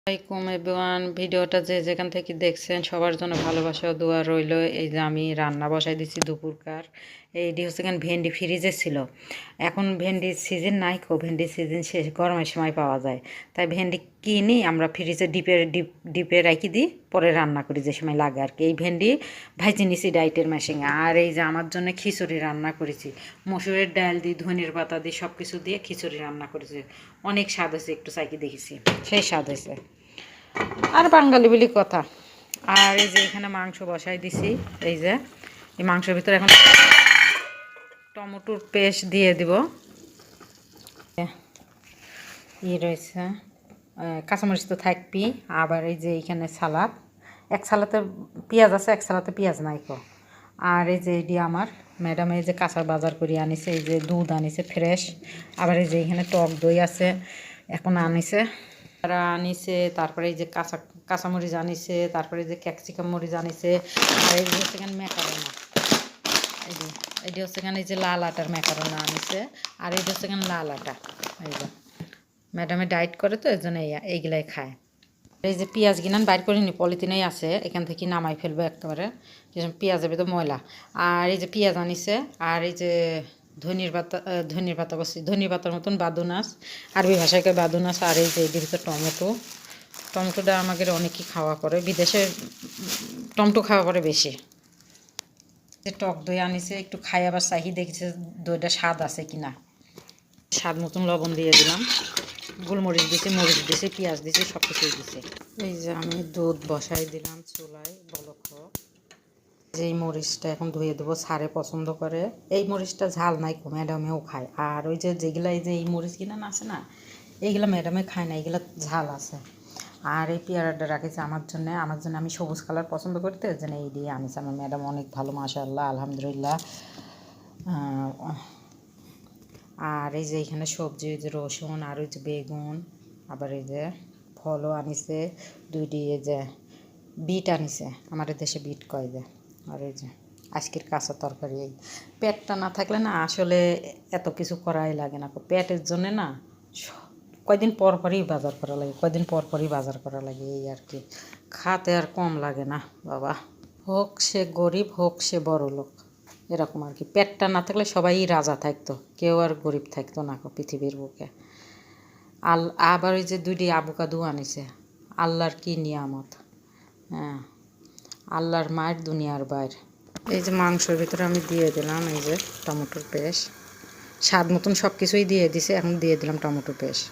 আসসালামাইকুম এভরিওয়ান, ভিডিওটা যে যেখান থেকে দেখছেন সবার জন্য ভালোবাসা ও দোয়া রইল। এই যে আমি রান্না বসাই দিচ্ছি দুপুরকার। এইটি হচ্ছে কেন ভেন্ডি ফ্রিজে ছিল, এখন ভেন্ডির সিজন নাই কো, ভেন্ডির সিজন শেষ, গরমের সময় পাওয়া যায়। তাই ভেন্ডি কিনি আমরা ফ্রিজে ডিপে রাখি দিই, পরে রান্না করি যে সময় লাগে আর কি। এই ভেন্ডি ভাইজি নিছি ডাইটের মেশিনে। আর এই যে আমার জন্য খিচুড়ি রান্না করেছি, মসুরের ডাল দিয়ে ধনিয়ার পাতা দিয়ে সব কিছু দিয়ে খিচুড়ি রান্না করেছি। অনেক স্বাদ হয়েছে, একটু চাইকি দেখেছি, সেই স্বাদ হয়েছে। আর বাঙালি বলি কথা। আর এই যে এখানে মাংস বসাই দিছি। এই যে এই মাংসের ভিতরে এখন টমেটোর পেস্ট দিয়ে দিব। রয়েছে কাঁচামরিচ তো থাকবি। আবার এই যে এইখানে সালাদ, এক সালাতে পেঁয়াজ আছে, এক সালাতে পেঁয়াজ নাই কো। আর এই যে এটি আমার ম্যাডাম এই যে কাঁচার বাজার করে আনিছে, এই যে দুধ আনিছে ফ্রেশ। আবার এই যে এখানে টক দই আছে এখন আনিছে, আনিছে। তারপরে এই যে কাঁচামরিচ আনিছে, তারপরে এই যে ক্যাপসিকাম মরিচ আনিছে। আর এই যে হচ্ছে এখানে ম্যাকারোনা, এইটি হচ্ছে এখানে এই যে লাল আটার ম্যাকারোনা আনিছে। আর এইটা হচ্ছে এখানে লাল আটা। এই যে ম্যাডামে ডায়েট করে তো এর জন্য এইগুলাই খায়। এই যে পেঁয়াজ গিনান বাইর করে নি, পলিথিনেই আছে, এখান থেকে নামাই ফেলবো একেবারে, পেঁয়াজের ভিতরে ময়লা। আর এই যে পেঁয়াজ আনিছে। আর এই যে ধনির পাতা বসি, ধনির পাতার মতন বাদুনাস, আরবি ভাষায় বাদুনাস। আর এই যে এর ভিতরে টমেটোটা আমাদের অনেকেই খাওয়া করে, বিদেশে টমেটো খাওয়া করে বেশি। যে টক দই আনিছে, একটু খাই আবার চাহি দেখেছে দইটা স্বাদ আছে কিনা। স্বাদ মতন লবণ দিয়ে দিলাম, গোলমরিচ দিছে, মরিচ দিছে, পেঁয়াজ দিছে, সব কিছুই দিছে। এই যে আমি দুধ বসাই দিলাম চুলায় বলক। যে এই মরিচটা এখন ধুয়ে দেবো, সারে পছন্দ করে এই মরিচটা, ঝাল নাই কো, ম্যাডামেও খায়। আর ওই যে যেগুলা এই যে এই মরিচ কিনা আছে না, এইগুলা ম্যাডামে খায় না, এইগুলা ঝাল আছে। আর এই পেয়ারাটা রাখেছে আমার জন্য, আমি সবুজ কালার পছন্দ করি তো, এর জন্য এই দিয়ে আনিছে। আমার ম্যাডাম অনেক ভালো, মাশাআল্লাহ, আলহামদুলিল্লাহ। আর এই যে এখানে সবজি, ওই যে রসুন, আর ওই যে বেগুন, আবার এই যে ফলও আনিছে দুইটি। এই যে বিট আনিছে, আমাদের দেশে বিট কয় যে। আর এই যে আজকের কাঁচা তরকারি। এই পেটটা না থাকলে না আসলে এত কিছু করাই লাগে না, পেটের জন্যে না কয়দিন পর পরই বাজার করা লাগে, এই আর কি। খাতে আর কম লাগে না বাবা, হোক সে গরিব হোক সে বড় লোক, এরকম আর কি। পেটটা না থাকলে সবাই রাজা থাকতো, কেউ আর গরিব থাকতো না পৃথিবীর বুকে। আবার ওই যে দুইটি আবুকাদু আনিছে, আল্লাহর কি নিয়ামত। হ্যাঁ, আল্লাহর মায়ের দুনিয়ার বাইর। এই যে মাংসের ভিতরে আমি দিয়ে দিলাম এই যে টমেটোর পেস্ট, স্বাদ মতন সব কিছুই দিয়ে দিছে, এখন দিয়ে দিলাম টমেটো পেস্ট।